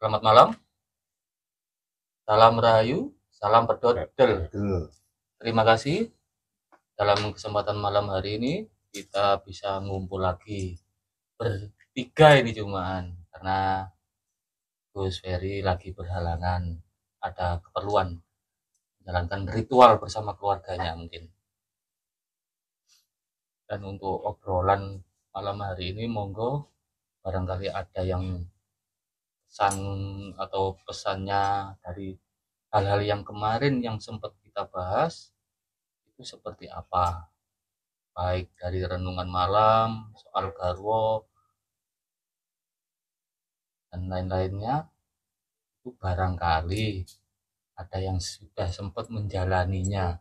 Selamat malam, salam rahayu, salam pedodel. Terima kasih. Dalam kesempatan malam hari ini kita bisa ngumpul lagi bertiga ini cuman karena Gus Ferry lagi berhalangan, ada keperluan menjalankan ritual bersama keluarganya mungkin. Dan untuk obrolan malam hari ini monggo barangkali ada yang pesan atau pesannya dari hal-hal yang kemarin yang sempat kita bahas itu seperti apa, baik dari renungan malam, soal garwo, dan lain-lainnya. Itu barangkali ada yang sudah sempat menjalaninya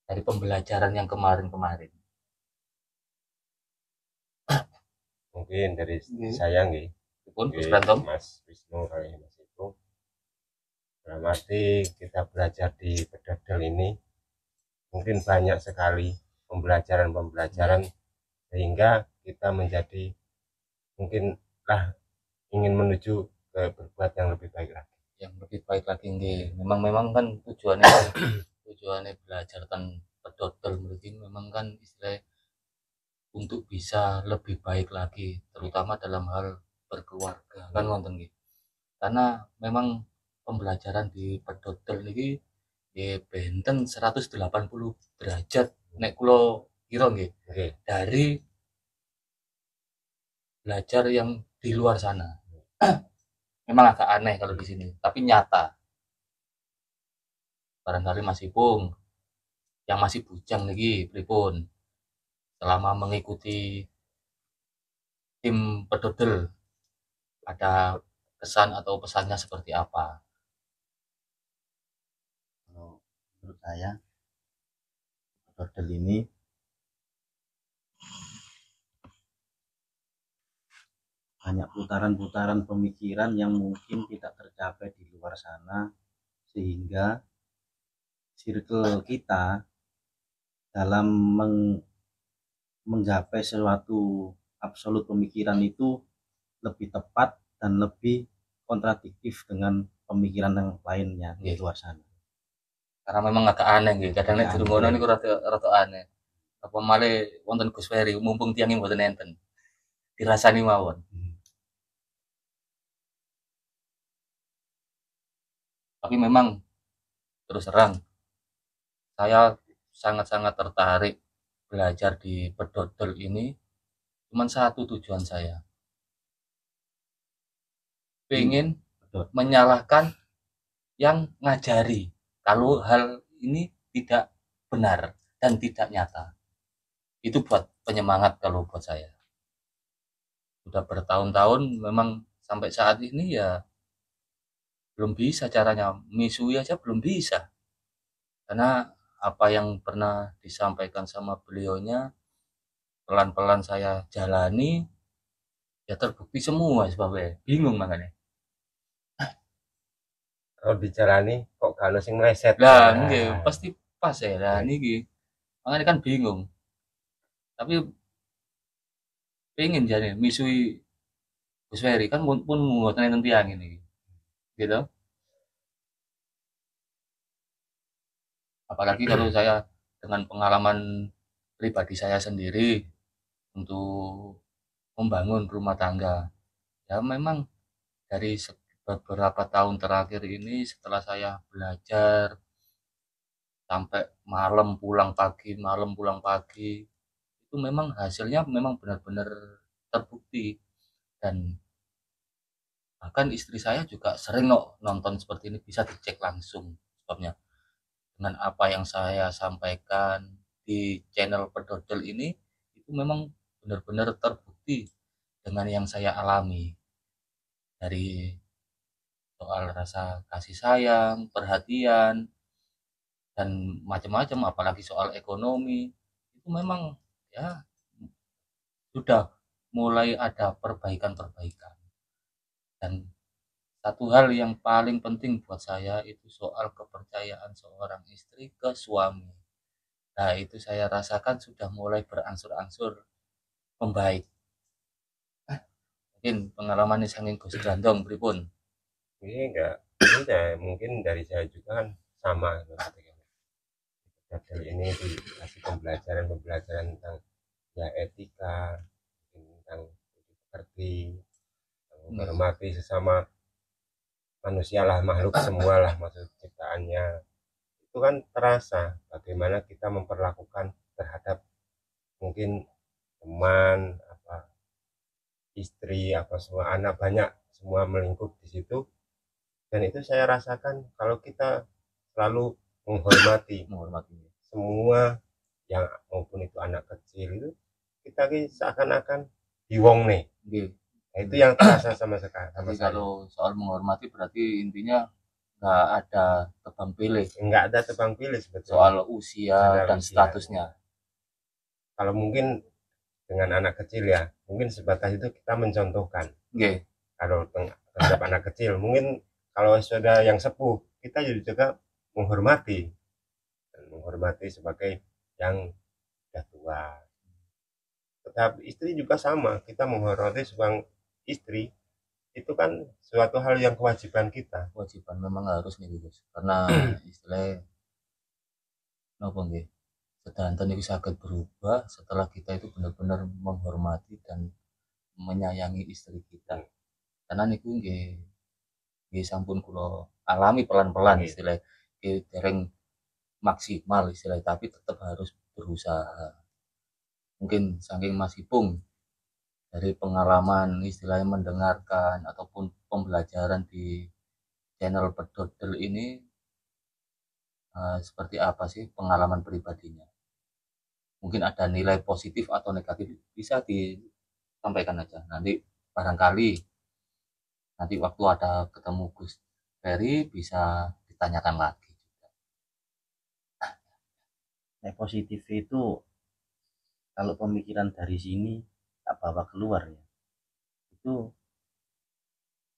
dari pembelajaran yang kemarin-kemarin. Mungkin dari saya nih, Pun Gus Prantom, Mas Wisnu kali Mas itu dalam arti kita belajar di pedodel ini mungkin banyak sekali pembelajaran sehingga kita menjadi mungkin ingin menuju ke berbuat yang lebih baik lagi. Memang kan tujuannya belajar kan pedodel berarti memang kan istilah untuk bisa lebih baik lagi, terutama dalam hal berkeluarga kan wonten nggih. Karena memang pembelajaran di pedodel niki benten 180 derajat nek kula kira nggih. Dari belajar yang di luar sana. Memang agak aneh kalau di sini, tapi nyata. Barangkali Mas Ipung yang masih bujang lagi pripun selama mengikuti tim pedodel, ada kesan atau pesannya seperti apa? Kalau menurut saya pedodel ini banyak putaran-putaran pemikiran yang mungkin tidak tercapai di luar sana, sehingga circle kita dalam mencapai suatu absolut pemikiran itu lebih tepat dan lebih kontradiktif dengan pemikiran yang lainnya di luar sana. Karena memang agak aneh gitu. Kadang nek durung ngono niku rada aneh. Apa malah wonten Gus Ferry mumpung tiang mboten enten. Dirasani mawon. Tapi memang terus terang saya sangat-sangat tertarik belajar di pedodel ini. Cuman satu tujuan saya, pengen menyalahkan yang ngajari kalau hal ini tidak benar dan tidak nyata. Itu buat penyemangat kalau buat saya. Sudah bertahun-tahun memang sampai saat ini ya belum bisa caranya, misui aja belum bisa. Karena apa yang pernah disampaikan sama beliaunya pelan-pelan saya jalani ya terbukti semua sebabnya. Bingung makanya. Kalau dijalani kok kalau sing meleset Lah nggih pasti pas ya. Lah niki makanya kan bingung. Tapi pengen jadi misui Gus Ferry kan pun mboten enten tiyang ini. Gitu. Apalagi kalau saya dengan pengalaman pribadi saya sendiri untuk membangun rumah tangga. Ya memang dari beberapa tahun terakhir ini setelah saya belajar sampai malam pulang pagi, itu memang hasilnya memang benar-benar terbukti. Dan bahkan istri saya juga sering kok nonton seperti ini, bisa dicek langsung sebabnya. Dengan apa yang saya sampaikan di channel pedodel ini, itu memang benar-benar terbukti dengan yang saya alami. Dari soal rasa kasih sayang, perhatian, dan macam-macam, apalagi soal ekonomi, itu memang ya sudah mulai ada perbaikan-perbaikan. Dan satu hal yang paling penting buat saya itu soal kepercayaan seorang istri ke suami. Nah, itu saya rasakan sudah mulai berangsur-angsur membaik. Mungkin pengalaman ini sanging Gus Grandong pripun? ini enggak mungkin dari saya juga kan sama ini dikasih pembelajaran tentang ya etika, tentang seperti menghormati sesama manusia lah, makhluk semua lah maksud ciptaannya. Itu kan terasa bagaimana kita memperlakukan terhadap mungkin teman, apa istri, apa semua anak, banyak semua melingkup di situ. Dan itu saya rasakan kalau kita selalu menghormati semua yang maupun itu anak kecil itu, kita seakan-akan diwong nih. Nah, itu yang terasa sama sekarang. Jadi kalau soal menghormati berarti intinya nggak ada tebang pilih. Nggak ada tebang pilih sebetulnya. Soal usia dan statusnya. Kalau mungkin dengan anak kecil ya, mungkin sebatas itu kita mencontohkan. Kalau terhadap anak kecil, mungkin kalau sudah yang sepuh, kita juga menghormati sebagai yang sudah tua. Tetapi istri juga sama, kita menghormati seorang istri itu kan suatu hal yang kewajiban kita. Kewajiban memang harus nih Gus, karena istilahnya nopo nggih, sedanten itu sangat berubah setelah kita itu benar-benar menghormati dan menyayangi istri kita. Karena niku nggih sampun kula alami pelan-pelan istilahnya, dereng maksimal istilahnya, tapi tetap harus berusaha. Mungkin saking Mas Ipung dari pengalaman istilahnya mendengarkan ataupun pembelajaran di channel Pedodel ini, seperti apa sih pengalaman pribadinya? Mungkin ada nilai positif atau negatif, bisa disampaikan aja. Nanti barangkali nanti waktu ada ketemu Gus Ferry bisa ditanyakan lagi. Nah, positif itu kalau pemikiran dari sini tak bawa keluar ya, itu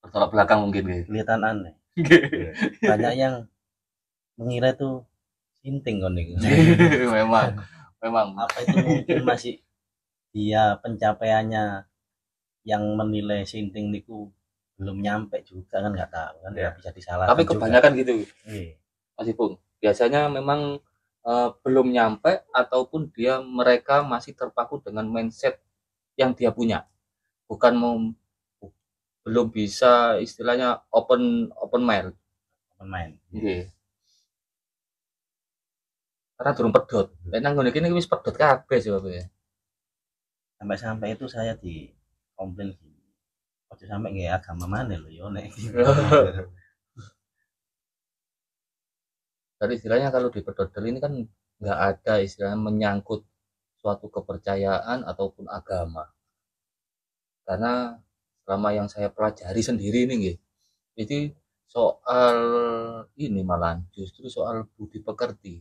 bertolak belakang mungkin kelihatan aneh. Banyak yang mengira itu sinting kan memang apa itu mungkin masih dia pencapaiannya yang menilai sinting niku belum nyampe juga kan, nggak tahu kan, nggak bisa disalahkan. Tapi kebanyakan juga. Gitu Mas Ipung, biasanya memang belum nyampe ataupun mereka masih terpaku dengan mindset yang dia punya, bukan belum bisa istilahnya open mind. Karena durung pedot. Nang ngene iki wis pedot kabeh sebabnya. Sampai-sampai itu saya di komplain gini. Ojo sampai nggak agama mana lo yo nek. Jadi istilahnya kalau di Pedodel ini kan nggak ada istilahnya menyangkut suatu kepercayaan ataupun agama. Karena selama yang saya pelajari sendiri ini jadi soal ini malah justru soal budi pekerti,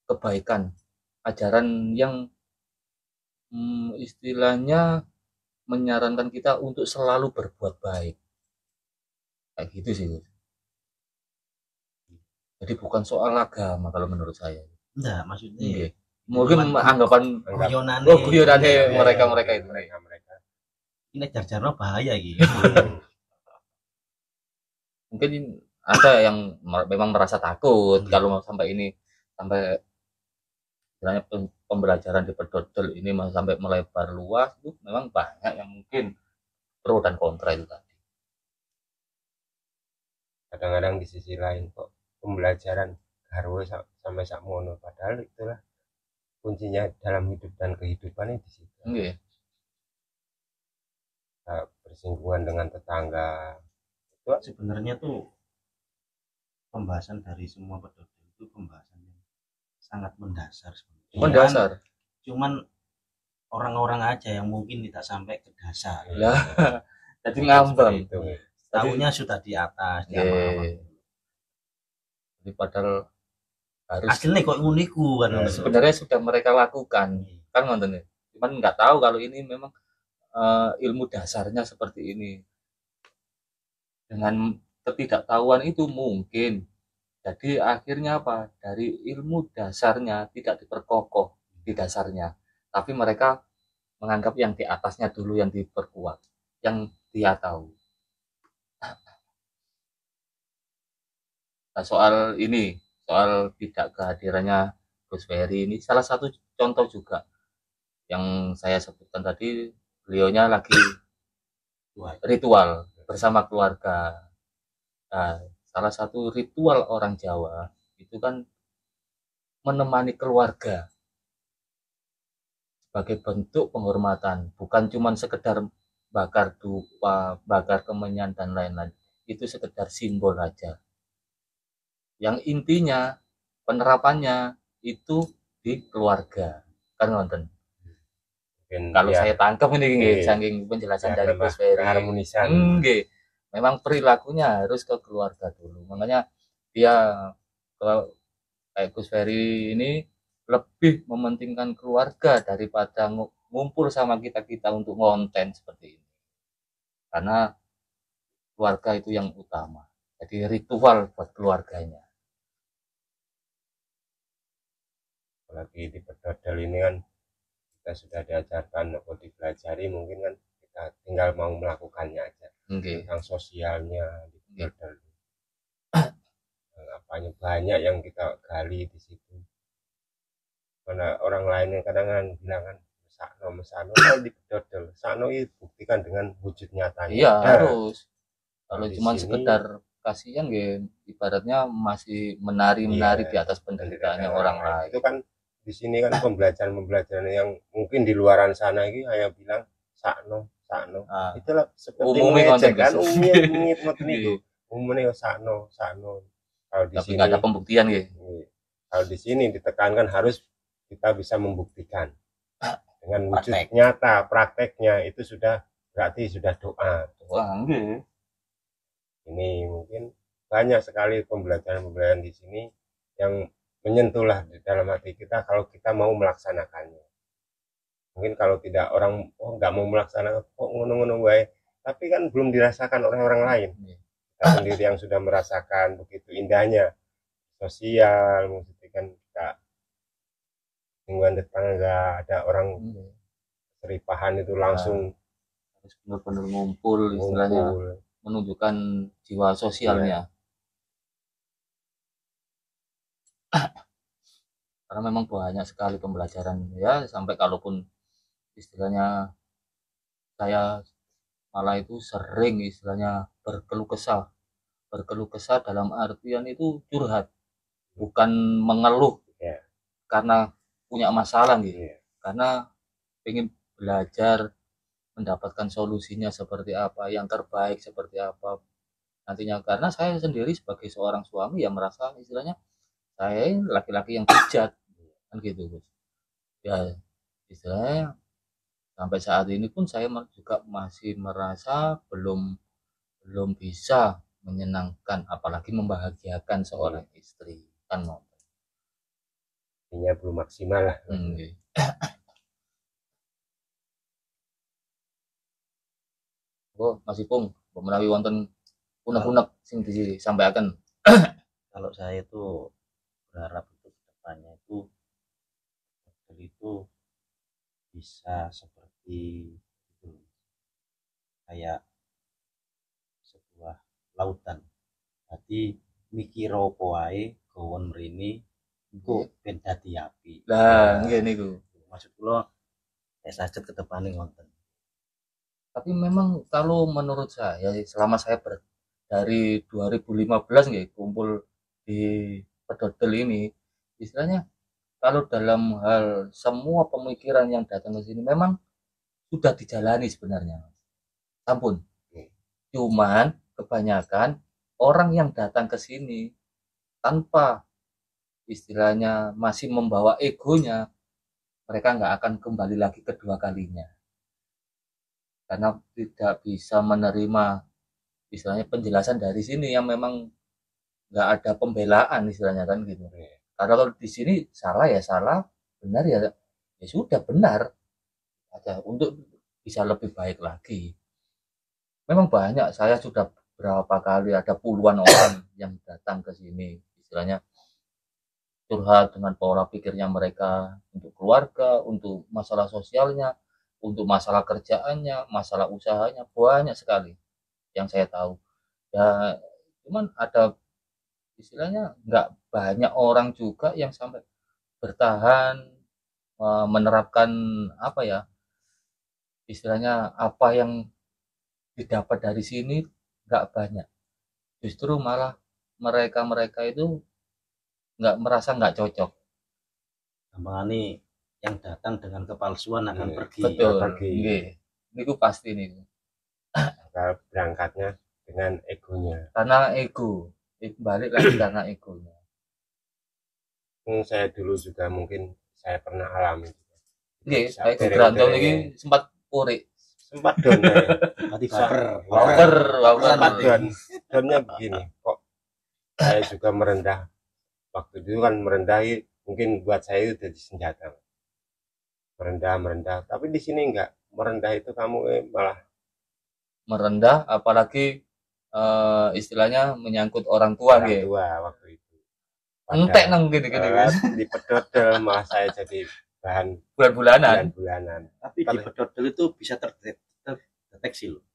kebaikan, ajaran yang istilahnya menyarankan kita untuk selalu berbuat baik. Kayak gitu sih. Jadi bukan soal agama kalau menurut saya. Enggak, maksudnya mungkin anggapan guyonane mereka itu. Ini jar-jarno bahaya gitu. Mungkin ada yang memang merasa takut kalau sampai ini, sampai istilahnya pembelajaran di Pedodel ini sampai melebar luas, itu memang banyak yang mungkin pro dan kontra itu tadi. Kadang-kadang di sisi lain kok pembelajaran garwe sampai sakmono, padahal itulah kuncinya dalam hidup dan kehidupan di situ. Bersinggungan dengan tetangga itu sebenarnya tuh pembahasan dari semua Pedodel itu pembahasan yang sangat mendasar sebenarnya. Cuman orang-orang aja yang mungkin tidak sampai ke dasar. Lah, jadi ngambang. Tahunya sudah di atas, jadi padahal harus aslinya kok uniku kan. Sebenarnya sudah mereka lakukan kan nonton. Cuman nggak tahu kalau ini memang ilmu dasarnya seperti ini. Dengan ketidaktahuan itu mungkin jadi akhirnya apa, dari ilmu dasarnya tidak diperkokoh di dasarnya, tapi mereka menganggap yang di atasnya dulu yang diperkuat, yang dia tahu. Nah, soal tidak kehadirannya Gus Ferry ini salah satu contoh juga yang saya sebutkan tadi, beliaunya lagi ritual bersama keluarga. Nah, salah satu ritual orang Jawa itu kan menemani keluarga sebagai bentuk penghormatan, bukan cuma sekedar bakar dupa, bakar kemenyan dan lain-lain. Itu sekedar simbol aja. Yang intinya penerapannya itu di keluarga. Kan nonton. Kalau ya, saya tangkap ini saking penjelasan dari Gus Ferry. Memang perilakunya harus ke keluarga dulu. Makanya dia kalau kayak Gus Ferry ini lebih mementingkan keluarga daripada ngumpul sama kita untuk konten seperti ini. Karena keluarga itu yang utama. Jadi ritual buat keluarganya. Apalagi di Pedodel ini kan kita sudah diajarkan atau dipelajari, mungkin kan kita tinggal mau melakukannya aja. Tentang sosialnya di Pedodel. Apanya banyak yang kita gali di situ. Karena orang lain yang kadang-kadang bilang kan mesano kalau di Pedodel, sano itu buktikan dengan wujud nyatanya. Iya, harus. Kalau cuma sekedar kasihan ya ibaratnya masih menari di atas penderitaannya orang lain. Itu kan di sini kan pembelajaran yang mungkin di luaran sana ini hanya bilang sakno. Itulah seperti ngecek kan itu. Umumnya sakno. Kalau di sini nggak ada pembuktian ya. Kalau di sini ditekankan harus kita bisa membuktikan dengan wujud nyata, prakteknya itu sudah berarti sudah doa. Ini mungkin banyak sekali pembelajaran di sini yang menyentuhlah di dalam hati kita kalau kita mau melaksanakannya. Mungkin kalau tidak orang nggak mau melaksanakan ngono-ngono baik, tapi kan belum dirasakan oleh orang lain. Kita sendiri yang sudah merasakan begitu indahnya sosial, maksudnya kan kita mingguan tetangga ada orang seripahan itu langsung harus benar-benar ngumpul istilahnya, menunjukkan jiwa sosialnya. Karena memang banyak sekali pembelajaran ya, sampai kalaupun istilahnya saya malah itu sering istilahnya berkeluh kesah dalam artian itu curhat, bukan mengeluh karena punya masalah gitu, karena pengen belajar mendapatkan solusinya seperti apa, yang terbaik seperti apa nantinya. Karena saya sendiri sebagai seorang suami ya merasa istilahnya saya laki-laki yang bijak kan gitu Gus. Ya istilahnya sampai saat ini pun saya juga masih merasa belum bisa menyenangkan, apalagi membahagiakan seorang istri kan. Ini belum maksimal lah. Masih pung menawi wonten unek-unek sing disampaikan. Kalau saya itu berharap untuk depannya itu bisa seperti itu, kayak sebuah lautan. Jadi mikir opo wae gawon mrene engko ben dadi api. Lah nggih niku. Maksud kula sajet ke depannya wonten. Tapi memang kalau menurut saya selama saya dari 2015 nggih kumpul di Pedodel ini, istilahnya kalau dalam hal semua pemikiran yang datang ke sini memang sudah dijalani sebenarnya. Ampun. Cuman kebanyakan orang yang datang ke sini tanpa istilahnya masih membawa egonya, mereka nggak akan kembali lagi kedua kalinya. Karena tidak bisa menerima istilahnya penjelasan dari sini yang memang nggak ada pembelaan istilahnya kan gitu. Karena kalau di sini salah ya salah, benar ya sudah benar aja untuk bisa lebih baik lagi. Memang banyak, saya sudah berapa kali ada puluhan orang yang datang ke sini istilahnya curhat dengan pola pikirnya mereka untuk keluarga, untuk masalah sosialnya, untuk masalah kerjaannya, masalah usahanya, banyak sekali yang saya tahu. Ya cuman ada istilahnya nggak banyak orang juga yang sampai bertahan menerapkan apa ya, istilahnya apa yang didapat dari sini nggak banyak. Justru malah mereka-mereka itu nggak merasa nggak cocok. Gampang nih yang datang dengan kepalsuan akan pergi. Betul. pergi. Ini pasti nih. Berangkatnya dengan egonya. Karena ego. Balik lagi karena egonya. Saya dulu juga mungkin saya pernah alami. Nggih, saya gerantong iki sempat purik. Sempat don saya. Mati baper. Sempat donnya begini. Kok saya juga merendah. Waktu itu kan merendahi mungkin buat saya itu jadi senjata. Merendah. Tapi di sini enggak. Merendah itu kamu malah merendah, apalagi istilahnya menyangkut orang tua gitu. Waktu itu. Entek nang gini-gini guys. Di pedodel malah saya jadi bahan bulan-bulanan. Tapi di pedodel itu bisa terdeteksi loh.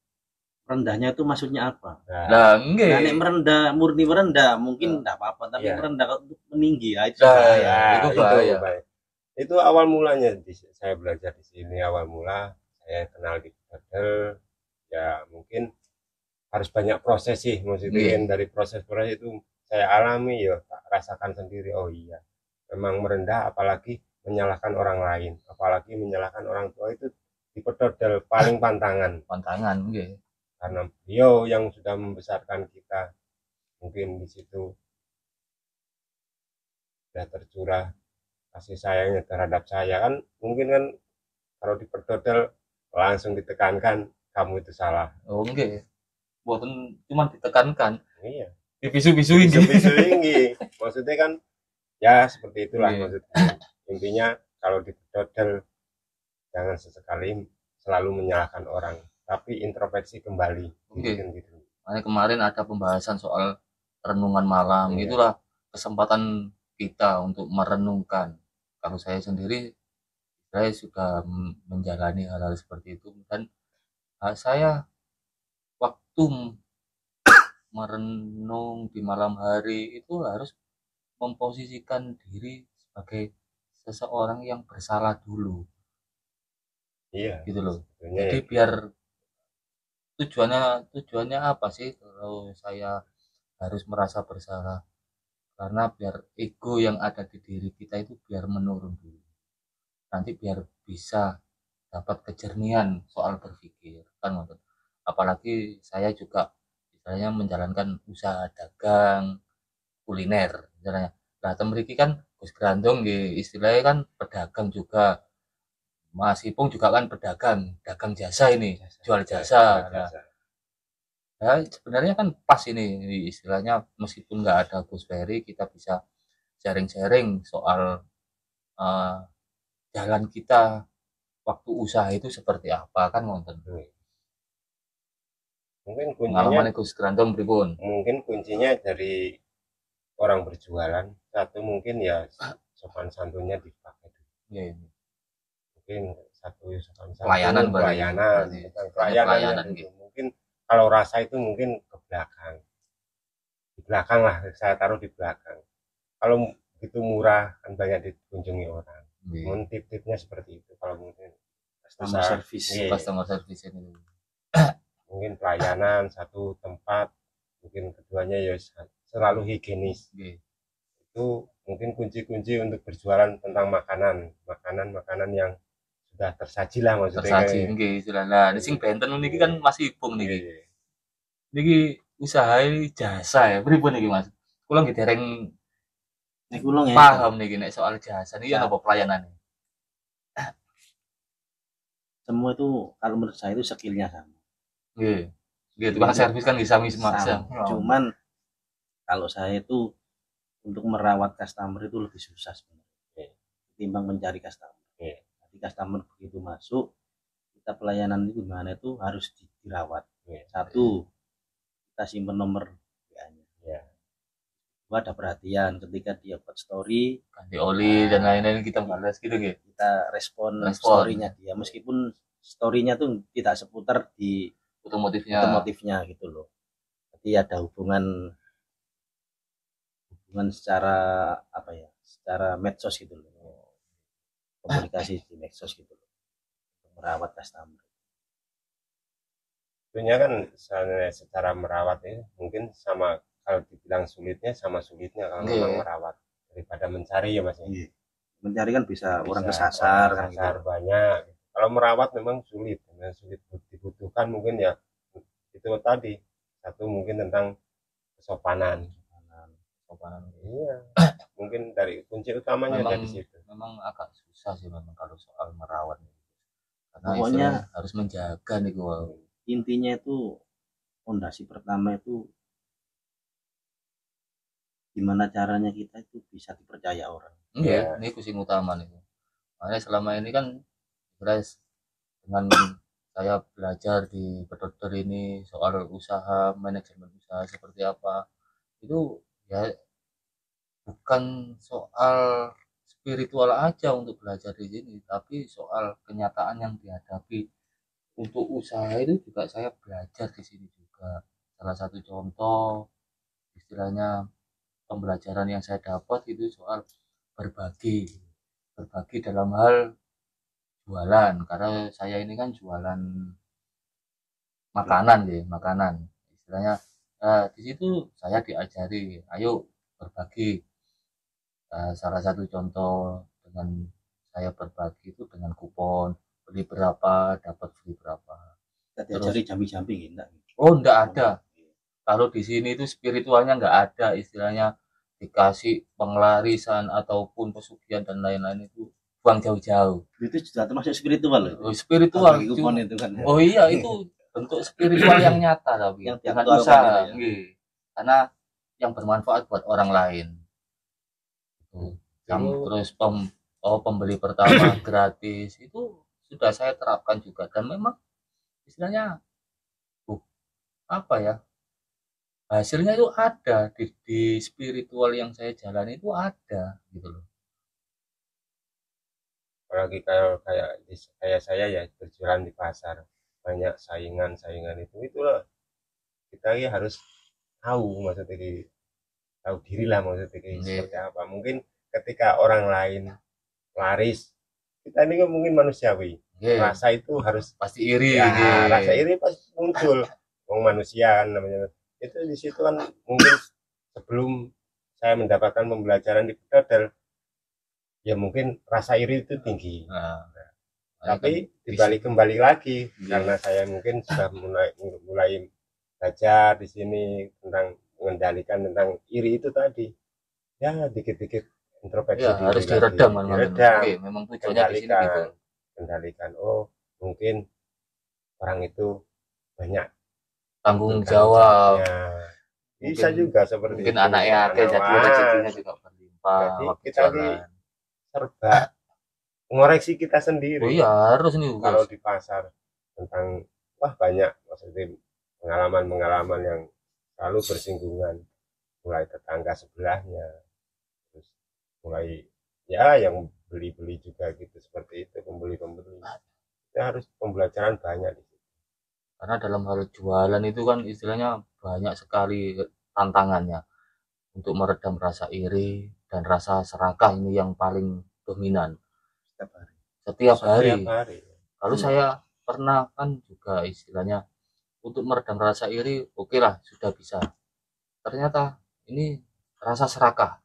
Rendahnya itu maksudnya apa? Nah, enggak. Nah, merendah, murni merendah mungkin enggak apa-apa, tapi merendah untuk meninggi itu bahaya. Itu awal mulanya saya belajar di sini, awal mula saya kenal di pedodel. Ya mungkin harus banyak proses sih, maksudnya dari proses itu saya alami ya, tak rasakan sendiri. Oh iya, memang merendah, apalagi menyalahkan orang lain, apalagi menyalahkan orang tua itu di pedodel paling pantangan gitu. Karena beliau yang sudah membesarkan kita, mungkin di situ sudah tercurah kasih sayangnya terhadap saya kan. Mungkin kan kalau di pedodel langsung ditekankan kamu itu salah. Oh enggak, bukan cuma ditekankan. Iya. Bisu-bisu tinggi. Maksudnya kan ya seperti itulah maksudnya. Intinya kalau di pedodel jangan sesekali selalu menyalahkan orang, tapi introspeksi kembali. Gitu. Kemarin ada pembahasan soal renungan malam. Itulah kesempatan kita untuk merenungkan. Kalau saya sendiri, saya sudah menjalani hal-hal seperti itu, dan saya waktu merenung di malam hari itu harus memposisikan diri sebagai seseorang yang bersalah dulu. Iya. Gitu loh. Jadi biar tujuannya apa sih kalau saya harus merasa bersalah? Karena biar ego yang ada di diri kita itu biar menurun dulu. Nanti biar bisa dapat kejernihan soal berpikir kan. Apalagi saya juga misalnya menjalankan usaha dagang kuliner misalnya. Nah, temriki kan Gus Grandong istilahnya kan pedagang juga. Mas Ipung juga kan pedagang, dagang jasa ini, jual jasa. Nah, sebenarnya kan pas ini istilahnya, meskipun nggak ada Gus Ferry, kita bisa sharing-sharing soal jalan kita waktu usaha itu seperti apa kan ngonten. Mungkin kuncinya Gus Grandong pripun? Mungkin kuncinya dari orang berjualan, satu mungkin ya sopan santunnya dipakai dulu. Mungkin satu sopan santun, pelayanan gitu. Mungkin kalau rasa itu mungkin ke belakang, di belakang lah, saya taruh di belakang. Kalau begitu murah kan banyak dikunjungi orang. Mungkin tip-tipnya seperti itu. Kalau mungkin customer service ini. Mungkin pelayanan satu tempat, mungkin keduanya ya selalu higienis. Itu mungkin kunci-kunci untuk berjualan tentang makanan yang sudah tersaji lah, maksudnya tersaji nggih istilahnya. Nah, sing benten niki kan Mas Ipung niki. Niki usaha jasa ya, pripun niki Mas? Kula nggih dereng paham niki nek soal jasa niki apa pelayanan. Semua itu kalau menurut saya itu skillnya sama. Nggih, tukang servis kan bisa sama. Cuman kalau saya itu untuk merawat customer itu lebih susah sebenarnya ketimbang mencari customer. Jadi customer begitu masuk, kita pelayanan itu gimana itu harus dirawat. Satu, kita simpan nomor WA-nya. Dua, ada perhatian ketika dia buat story, ganti oli dan lain-lain, kita balas gitu gitu. Kita respon story-nya dia, meskipun story-nya tuh tidak seputar di otomotifnya gitu loh. Jadi ada hubungan Dengan secara apa ya, secara medsos gitu loh, komunikasi di medsos gitu loh, untuk merawat customer. Tentunya kan secara merawat ini mungkin sama, kalau dibilang sulitnya sama sulitnya kalau memang merawat daripada mencari ya Mas. Mencari kan bisa orang kesasar kan gitu. Banyak. Kalau merawat memang sulit, sulit dibutuhkan mungkin ya itu tadi, satu mungkin tentang kesopanan. Iya. Mungkin dari kunci utamanya memang, dari situ. Memang agak susah sih memang kalau soal merawat. Karena pokoknya harus menjaga nih gua. Intinya itu fondasi pertama itu gimana caranya kita itu bisa dipercaya orang. Iya, ini kucing utama nih. Makanya selama ini kan guys, dengan saya belajar di Bedodor ini soal usaha, manajemen usaha seperti apa, itu ya bukan soal spiritual aja untuk belajar di sini, tapi soal kenyataan yang dihadapi untuk usaha itu juga saya belajar di sini juga. Salah satu contoh istilahnya pembelajaran yang saya dapat itu soal berbagi dalam hal jualan, karena saya ini kan jualan makanan ya, makanan istilahnya. Di situ saya diajari ayo berbagi. Salah satu contoh dengan saya berbagi itu dengan kupon, beli berapa dapat free berapa. Terus jambi-jambi enggak? Oh, enggak ada. Kalau di sini itu spiritualnya enggak ada, istilahnya dikasih penglarisan ataupun pesugihan dan lain-lain itu buang jauh-jauh. Itu sudah termasuk spiritual loh. Oh, spiritual. Kupon itu kan. Oh iya, itu bentuk spiritual yang nyata tapi yang dengan usaha. Ya. Karena yang bermanfaat buat orang lain. Terus pembeli pertama gratis itu sudah saya terapkan juga, dan memang istilahnya apa ya, hasilnya itu ada di spiritual yang saya jalani itu ada gitu loh. Apalagi kayak saya ya berjualan di pasar, banyak saingan itulah kita ya harus tahu maksudnya, tahu diri lah maksudnya seperti apa. Mungkin ketika orang lain laris, kita ini kan mungkin manusiawi, rasa itu harus pasti iri ya, rasa iri pasti muncul. Wong manusia kan namanya itu. Di situ kan mungkin sebelum saya mendapatkan pembelajaran di Bedodor ya mungkin rasa iri itu tinggi. Tapi dibalik kembali lagi karena saya mungkin sudah mulai belajar di sini tentang mengendalikan tentang iri itu tadi, ya dikit-dikit introspeksi ya, harus diredam, memang tujuannya di sini gitu. Kendalikan, oh mungkin orang itu banyak tanggung jawab, bisa juga seperti mungkin itu. Anaknya jadi rezekinya juga berlimpah. Jadi kita serba mengoreksi kita sendiri. Oh iya, harus nih kalau di pasar tentang banyak maksudnya pengalaman yang selalu bersinggungan, mulai tetangga sebelahnya, terus mulai ya yang beli-beli juga gitu, seperti itu, pembeli ya harus pembelajaran banyak di situ. Karena dalam hal jualan itu kan istilahnya banyak sekali tantangannya untuk meredam rasa iri dan rasa serakah, ini yang paling dominan setiap hari. Kalau saya pernah kan juga istilahnya untuk meredam rasa iri, oke lah sudah bisa, ternyata ini rasa serakah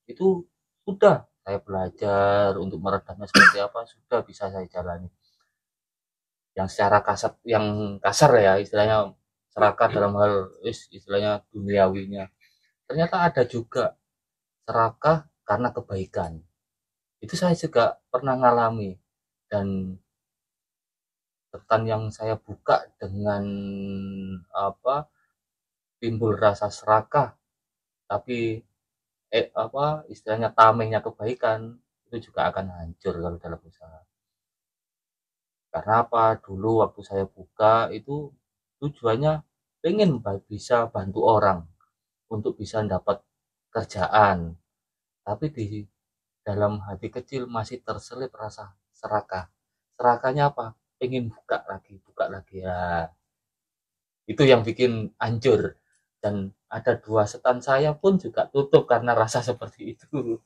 itu sudah saya belajar untuk meredamnya seperti apa, sudah bisa saya jalani. Yang secara kasar ya istilahnya serakah dalam hal istilahnya duniawinya, ternyata ada juga serakah karena kebaikan. Itu saya juga pernah ngalami, dan ketan yang saya buka dengan timbul rasa serakah tapi istilahnya tamengnya kebaikan, itu juga akan hancur kalau dalam usaha. Karena apa, dulu waktu saya buka itu tujuannya pengen bisa bantu orang untuk bisa dapat kerjaan, tapi di dalam hati kecil masih terselip rasa serakah. Serakahnya apa? Pengen buka lagi ya. Itu yang bikin hancur. Dan ada 2 setan saya pun juga tutup karena rasa seperti itu.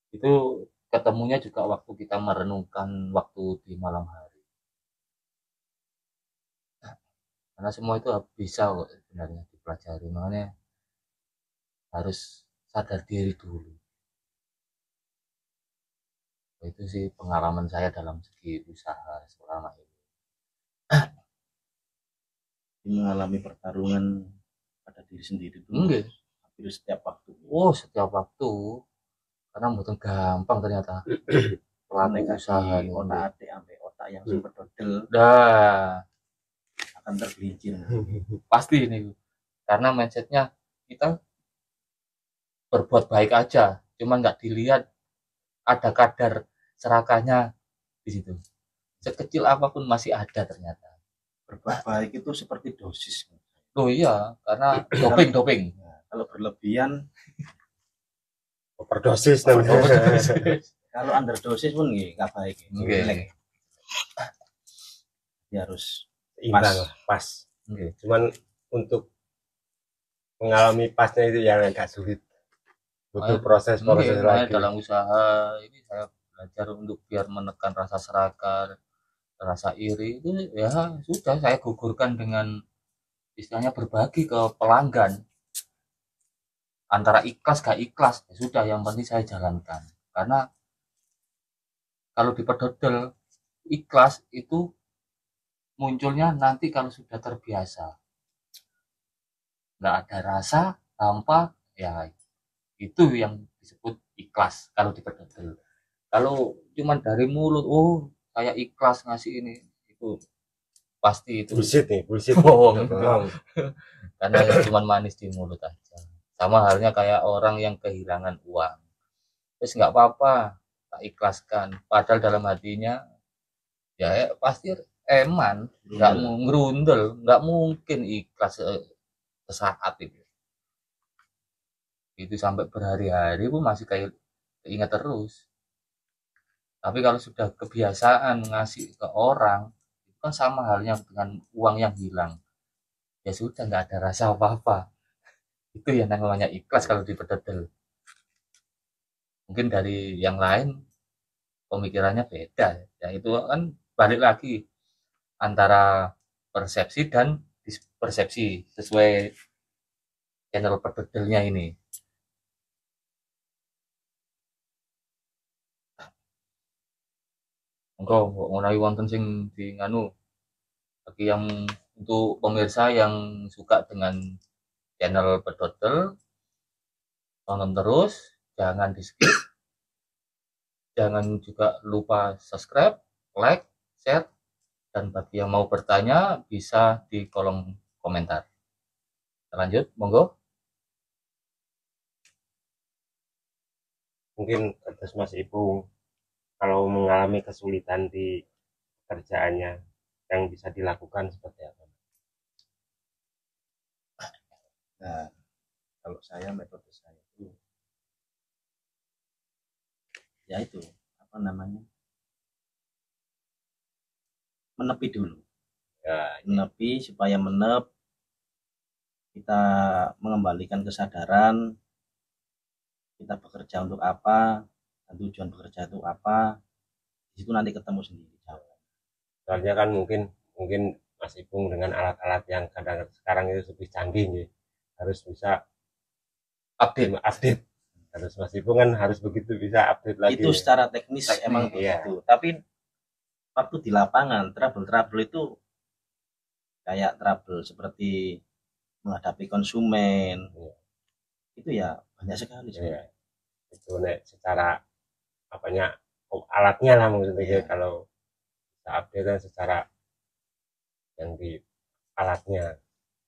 Itu ketemunya juga waktu kita merenungkan waktu di malam hari. Karena semua itu bisa kok sebenarnya dipelajari, makanya harus sadar diri dulu. Itu sih pengalaman saya dalam segi usaha selama ini. Mengalami pertarungan pada diri sendiri itu Enggak. hampir setiap waktu. Oh, setiap waktu. Karena bukan gampang ternyata. Pelaku usaha otak atik sampai otak yang sempat dodel. Dah. Akan tergelincir. Pasti ini. Karena mindsetnya kita berbuat baik aja, cuman nggak dilihat ada kadar serakahnya di situ. Sekecil apapun masih ada ternyata. Berbuat baik itu seperti dosis. Oh iya, karena doping. Kalau berlebihan overdosis. Kalau underdosis pun nggak baik. Okay. Dia harus imbang pas. Okay. Cuman untuk mengalami pasnya itu yang agak sulit. Butuh proses lagi. Dalam usaha ini saya belajar untuk biar menekan rasa serakah, rasa iri itu ya sudah saya gugurkan dengan istilahnya berbagi ke pelanggan. Antara ikhlas gak ikhlas ya sudah, yang penting saya jalankan. Karena kalau diperdodol ikhlas itu munculnya nanti kalau sudah terbiasa, nggak ada rasa tanpa ya itu yang disebut ikhlas kalau diperdodol. Kalau cuma dari mulut, oh saya ikhlas ngasih ini, itu pasti itu bullshit bohong. Karena cuma manis di mulut aja. Sama halnya kayak orang yang kehilangan uang, terus nggak apa-apa tak ikhlaskan, padahal dalam hatinya ya pasti eman, nggak ngerundel, nggak mungkin ikhlas sesaat itu sampai berhari-hari pun masih kayak ingat terus. Tapi kalau sudah kebiasaan ngasih ke orang, itu kan sama halnya dengan uang yang hilang, ya sudah nggak ada rasa apa-apa. Itu yang namanya ikhlas kalau diperdodol. Mungkin dari yang lain pemikirannya beda, ya itu kan balik lagi antara persepsi dan dispersepsi sesuai channel perdodolnya ini. Engko ngono wonten sing di nganu bagi yang untuk pemirsa yang suka dengan channel perdodol, tonton terus, jangan di skip, jangan juga lupa subscribe, like, share, dan bagi yang mau bertanya bisa di kolom komentar. Lanjut, monggo. Mungkin atas Mas Ipung, kalau mengalami kesulitan di pekerjaannya yang bisa dilakukan seperti apa? Nah, kalau saya metode saya itu ya itu apa namanya, menepi dulu ya, menepi supaya kita mengembalikan kesadaran kita bekerja untuk apa dan tujuan bekerja itu apa, di situ nanti ketemu sendiri. Soalnya kan mungkin Mas Ipung dengan alat-alat yang kadang sekarang itu lebih canggih nih, harus bisa update. Harus Mas Ipung kan harus begitu bisa update lagi. Itu secara teknis emang begitu. Tapi waktu di lapangan trouble itu kayak trouble seperti menghadapi konsumen. Itu ya banyak sekali sebenarnya. Itu secara apanya alatnya lah maksudnya. Kalau bisa update kan secara yang di alatnya,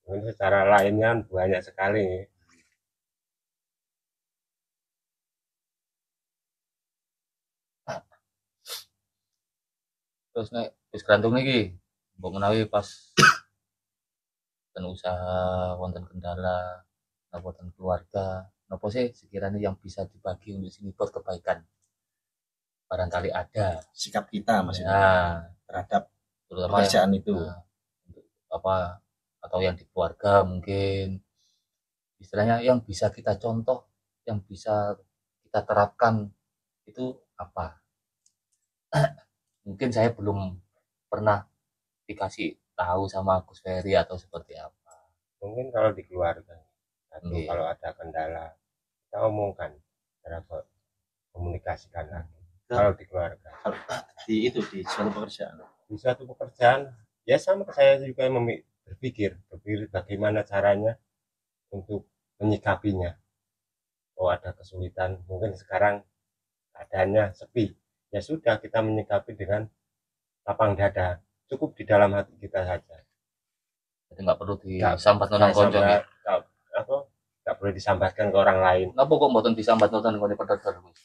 mungkin secara lainnya banyak sekali. Terus nek wis gantung niki mbok menawi pas dan usaha wonten kendala wonten keluarga, nopo sih sekiranya yang bisa dibagi untuk sini buat kebaikan, barangkali ada sikap kita Mas ya, terhadap terutama pekerjaan itu untuk apa atau yang di keluarga mungkin, istilahnya yang bisa kita contoh, yang bisa kita terapkan itu apa? Mungkin saya belum pernah dikasih tahu sama Gus Ferry atau seperti apa. Mungkin kalau di keluarga atau Nggih. kalau ada kendala kita omongkan, cara komunikasikan lagi. Kalau di keluarga, di suatu pekerjaan. Di suatu pekerjaan, ya sama saya juga berpikir bagaimana caranya untuk menyikapinya. Oh ada kesulitan, mungkin sekarang keadaannya sepi, ya sudah kita menyikapi dengan lapang dada, cukup di dalam hati kita saja. Jadi nggak perlu disambat nang konco. Nggak perlu disambatkan ke orang lain. Napa kok mboten disambat nang konco pedodol, Gus?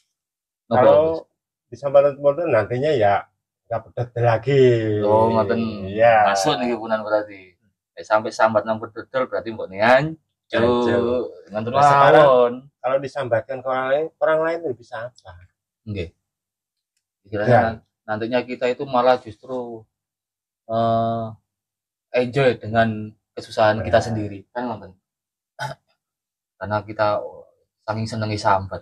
Kalau disambat nantinya ya nggak pedodol lagi. Oh, ngoten. Iya. Masuk niki punan berarti. Sampai sambat nang pedodol berarti mbok nian. Nganten mawon. Kalau disambatkan ke orang lain itu bisa apa? Nggih. Istilahnya nantinya kita itu malah justru enjoy dengan kesusahan kita sendiri, kan nonton. Karena kita saking senengi sambat.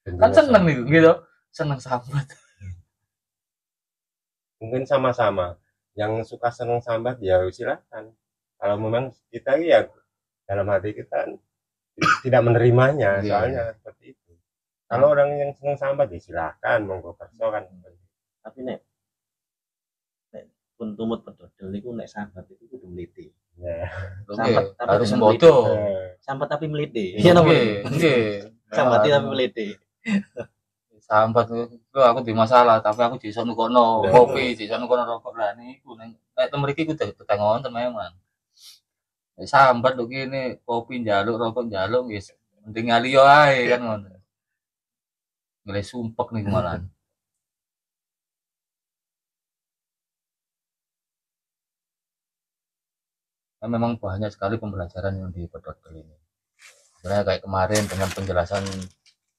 Kan seneng nih, gitu. Seneng sambat. Mungkin sama-sama. Yang suka seneng sambat ya silakan. Kalau memang kita ya dalam hati kita tidak menerimanya, soalnya seperti itu. Kalau orang yang seneng sambat ya silakan, monggo kerso kan. Tapi nek pun tumut pedodol niku nek sambat itu kudu mliti. Ya. Sambat tapi harus bodoh. Sambat tapi mliti. Iya nggih, nggih. Sambat tapi mliti. Sambat aku di masalah tapi aku diiso nukono kopi, diiso nukono rokok lah niku nek mriki ku tetengon temen. Sambat lho kene kopi njaluk rokok njaluk wis mending ngali yo ae kan ngono. Ngelih sumpek niku malah. Memang banyak sekali pembelajaran yang di pedodol ini. Sebenarnya kayak kemarin dengan penjelasan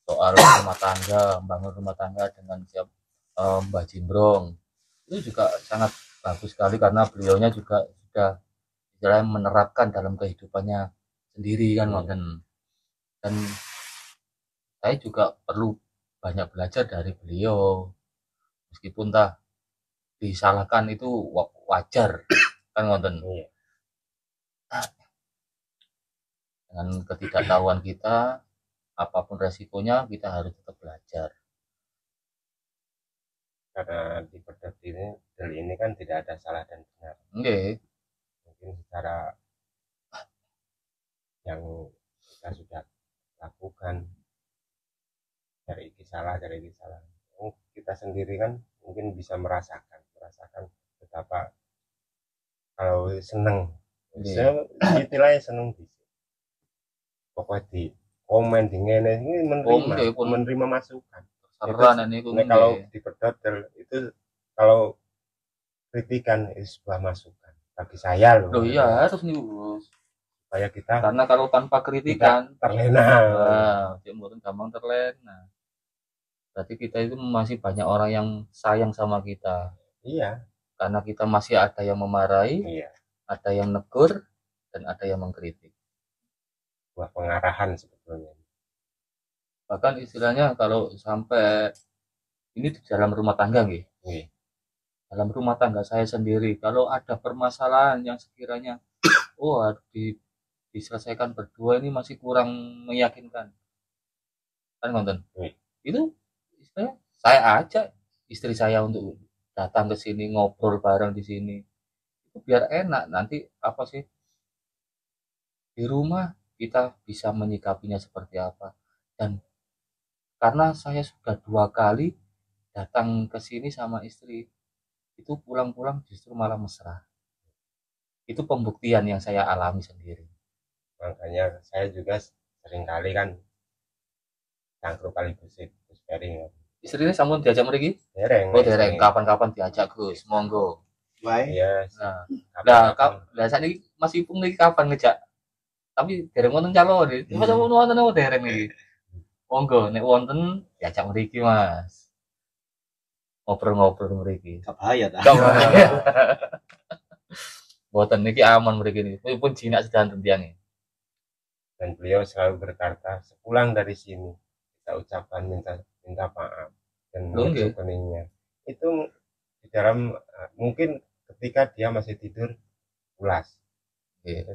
soal rumah tangga, membangun rumah tangga dengan siap Mbah Jimbrong, itu juga sangat bagus sekali karena beliaunya juga sudah istilahnya menerapkan dalam kehidupannya sendiri kan ngoten. Dan saya juga perlu banyak belajar dari beliau, meskipun disalahkan itu wajar kan ngoten. Dengan ketidaktahuan kita, apapun resikonya kita harus tetap belajar. Karena di pedodol ini kan tidak ada salah dan benar. Oke. Mungkin secara yang kita sudah lakukan dari salah, kita sendiri kan mungkin bisa merasakan betapa kalau seneng, istilahnya seneng di pokoknya di komen di ngene ini menerima masukan. Kalau di pedodol itu kalau kritikan itu sebuah masukan bagi saya loh. Iya harus nih supaya kita, karena kalau tanpa kritikan terlena, mungkin gampang terlena. Berarti kita itu masih banyak orang yang sayang sama kita. Iya. Karena kita masih ada yang memarahi, ada yang negur, dan ada yang mengkritik. Buat pengarahan sebetulnya. Bahkan istilahnya kalau sampai ini di dalam rumah tangga nih. Dalam rumah tangga saya sendiri, kalau ada permasalahan yang sekiranya harus diselesaikan berdua ini masih kurang meyakinkan. Kan nonton? Itu istilahnya saya ajak istri saya untuk datang ke sini ngobrol bareng di sini. Itu biar enak nanti apa sih? Di rumah kita bisa menyikapinya seperti apa. Dan karena saya sudah 2 kali datang ke sini sama istri, itu pulang-pulang justru malah mesra. Itu pembuktian yang saya alami sendiri. Makanya saya juga sering kali kan cangkruk kali Gus Ferry. Istrinya sampun diajak mriki? Dereng. Dereng. Kapan-kapan diajak Gus, monggo. Baik. Yes. Lah sakniki Mas Ipung niki kapan ngejak? Tapi dereng wonten calon iki. Masa wonten apa dereng iki? Monggo nek wonten diajak mriki Mas. Ngobrol-ngobrol mriki. Gak bahaya ta? Gak bahaya. Mboten niki aman mriki niki. Pun jinak sedahan tiyang. Dan beliau selalu berkata, sepulang dari sini kita ucapkan minta maaf dan mengetuk keningnya. Itu di dalam mungkin ketika dia masih tidur pulas.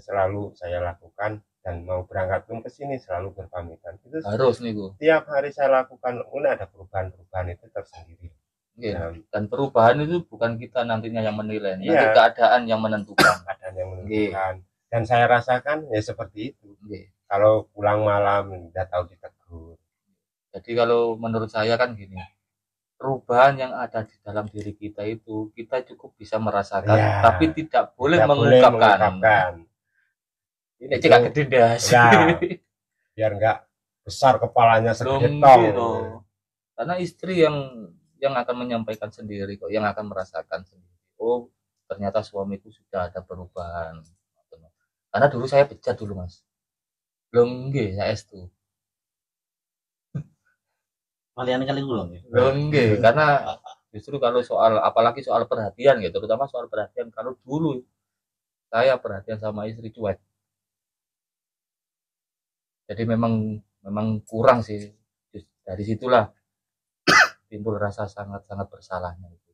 Selalu saya lakukan dan mau berangkat pun ke sini selalu berpamitan. Itu harus niku. Tiap hari saya lakukan, ada perubahan-perubahan itu tersendiri. Dan perubahan itu bukan kita nantinya yang menilai, nanti keadaan yang menentukan. Keadaan yang menentukan. Dan saya rasakan ya seperti itu. Kalau pulang malam tidak tahu ditegur. Jadi kalau menurut saya kan gini, perubahan yang ada di dalam diri kita itu kita cukup bisa merasakan, tapi tidak boleh mengungkapkan. Ini cekak gede das. Biar enggak besar kepalanya segede tong. Karena istri yang akan menyampaikan sendiri kok, yang akan merasakan sendiri. Oh, ternyata suamiku sudah ada perubahan. Karena dulu saya bejat dulu, Mas. Belum nggih, saya itu. Kalian kali ulang ya? Belum nggih, karena justru kalau apalagi soal perhatian gitu, terutama soal perhatian, kalau dulu saya perhatian sama istri cuek. Jadi memang kurang sih. Dari situlah timbul rasa sangat-sangat bersalahnya itu.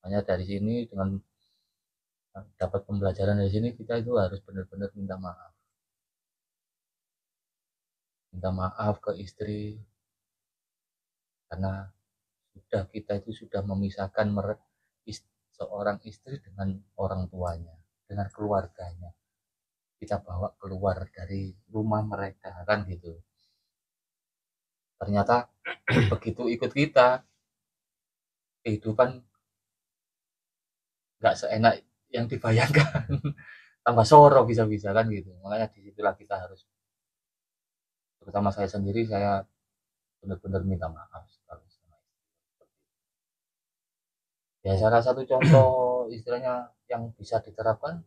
Hanya dari sini dengan dapat pembelajaran dari sini kita itu harus benar-benar minta maaf. Minta maaf ke istri karena kita itu sudah memisahkan seorang istri dengan orang tuanya, dengan keluarganya. Kita bawa keluar dari rumah mereka kan gitu. Ternyata begitu ikut kita, kehidupan nggak seenak yang dibayangkan. Tambah soro bisa-bisa kan gitu. Makanya disitulah kita harus, terutama saya sendiri, saya benar-benar minta maaf sekali. Ya salah satu contoh istilahnya yang bisa diterapkan,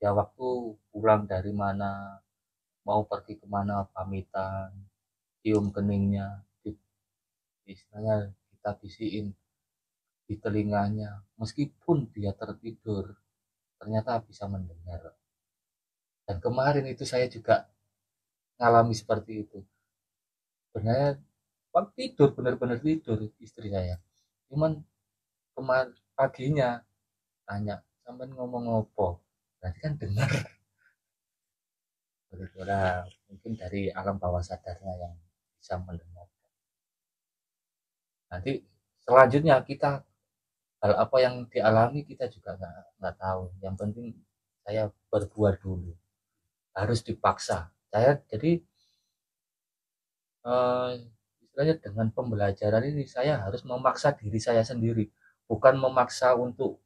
ya waktu pulang dari mana, mau pergi kemana, pamitan, cium keningnya, istilahnya kita bisiin di telinganya, meskipun dia tertidur, ternyata bisa mendengar. Dan kemarin itu saya juga ngalami seperti itu. Sebenarnya tidur, benar-benar tidur istri saya. Cuman kemarin paginya tanya, sampai ngomong ngopo, berarti kan dengar. Begitulah mungkin dari alam bawah sadarnya yang bisa mendengar. Nanti selanjutnya kita hal apa yang dialami kita juga nggak tahu. Yang penting saya berbuat dulu, harus dipaksa. Saya jadi istilahnya dengan pembelajaran ini saya harus memaksa diri saya sendiri, bukan memaksa untuk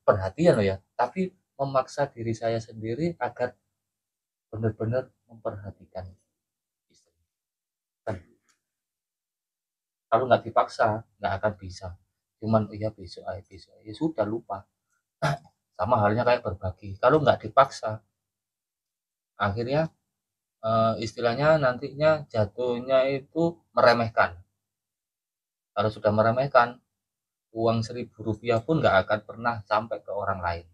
perhatian loh ya, tapi memaksa diri saya sendiri agar benar-benar memperhatikan istri. Kalau nggak dipaksa nggak akan bisa, cuman iya besok ya sudah lupa. Sama halnya kayak berbagi, kalau nggak dipaksa akhirnya istilahnya nantinya jatuhnya itu meremehkan. Kalau sudah meremehkan, uang Rp1.000 pun nggak akan pernah sampai ke orang lain.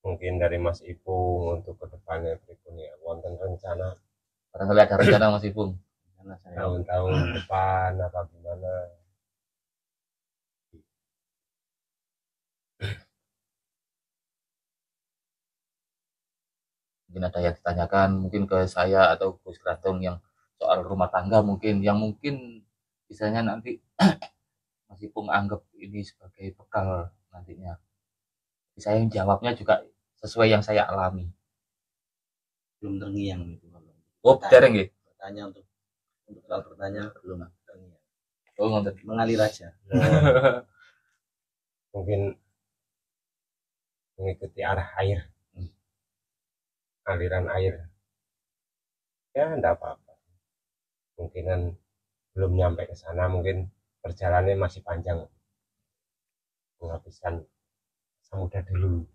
Mungkin dari Mas Ipung untuk kedepannya berikutnya, wonten rencana? Barangkali ada rencana Mas Ipung? Tahun-tahun depan apa gimana? Mungkin ada yang ditanyakan mungkin ke saya atau Gus Grantung yang soal rumah tangga, mungkin misalnya nanti Mas Ipung anggap ini sebagai bekal nantinya. Saya yang jawabnya juga sesuai yang saya alami. Belum terngiang itu. Oh, dereng nggih. Bertanya untuk soal pertanyaan belum terngiang. Oh, ngoten. Mengalir aja. Mungkin mengikuti arah air. Aliran air. Ya, enggak apa-apa. Mungkinan belum nyampe ke sana, mungkin perjalanannya masih panjang. Menghabiskan masa muda dulu.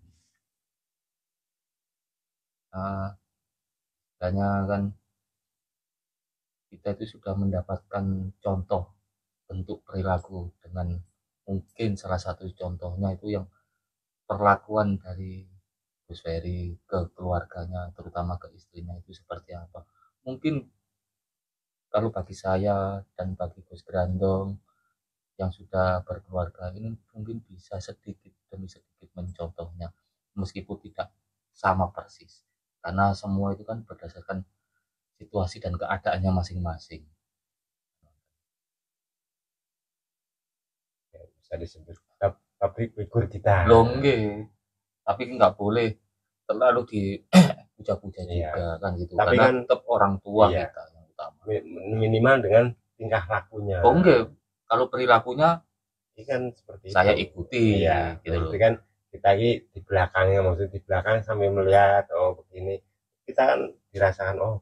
Makanya kan kita itu sudah mendapatkan contoh bentuk perilaku dengan Mungkin salah satu contohnya itu yang perlakuan dari Gus Ferry ke keluarganya, terutama ke istrinya itu seperti apa. Mungkin kalau bagi saya dan bagi Gus Grandong yang sudah berkeluarga ini mungkin bisa sedikit demi sedikit mencontohnya, meskipun tidak sama persis. Karena semua itu kan berdasarkan situasi dan keadaannya masing-masing. Ya, bisa disebut public figure kita. Loh nggih, tapi nggak boleh terlalu dipuja-puja Iya. juga kan gitu. Tapi karena kan tetap orang tua iya, kita yang utama. minimal dengan tingkah lakunya. Oh enggak, kalau perilakunya ini kan seperti saya itu. ikuti Iya, gitu loh. berarti kan kita ini di belakangnya, maksudnya di belakang sambil melihat oh begini, kita kan dirasakan oh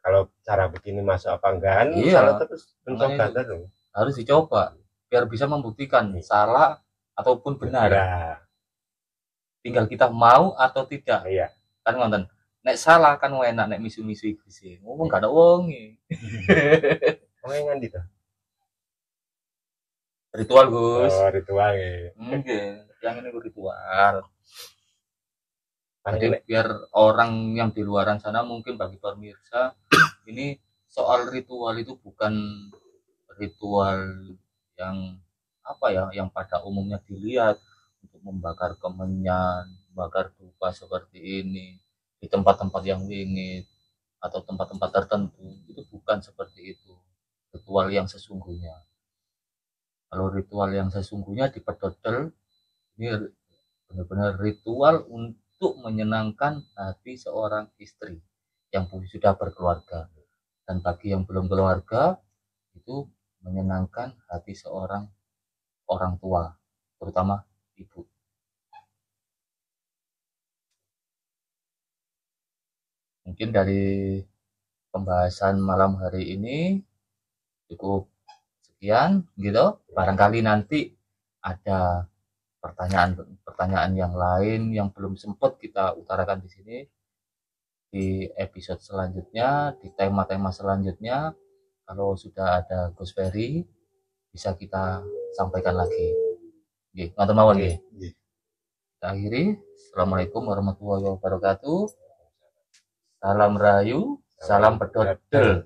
kalau cara begini masuk apa enggak kan. Iya, Selalu terus mencoba makanya itu terus. harus dicoba biar bisa membuktikan Iya. salah ataupun benar. Iya. Tinggal kita mau atau tidak. Iya. Kan ngonten. Nek salah kan enak nek misu-misu iki sih. Ngomong gak ada wong iki. Oh yang gitu. Ritual, Gus. Oh, ritual ya. Nggih, yang ini ritual. Paling Jadi nek biar orang yang di luaran sana mungkin bagi pemirsa ini soal ritual itu bukan ritual yang apa ya, yang pada umumnya dilihat untuk membakar kemenyan, membakar dupa seperti ini di tempat-tempat yang wingit atau tempat-tempat tertentu, itu bukan seperti itu ritual yang sesungguhnya. Kalau ritual yang sesungguhnya di Pedodel ini benar-benar ritual untuk menyenangkan hati seorang istri yang sudah berkeluarga, dan bagi yang belum keluarga itu menyenangkan hati seorang orang tua, terutama ibu. Mungkin dari pembahasan malam hari ini cukup sekian gitu. Barangkali nanti ada pertanyaan yang lain yang belum sempat kita utarakan di sini, di episode selanjutnya, di tema-tema selanjutnya, kalau sudah ada Gus Ferry bisa kita sampaikan lagi. Nggih, ngoten mawon nggih. Kita akhiri. Assalamualaikum warahmatullahi wabarakatuh. Salam Rahayu, salam Pedodel.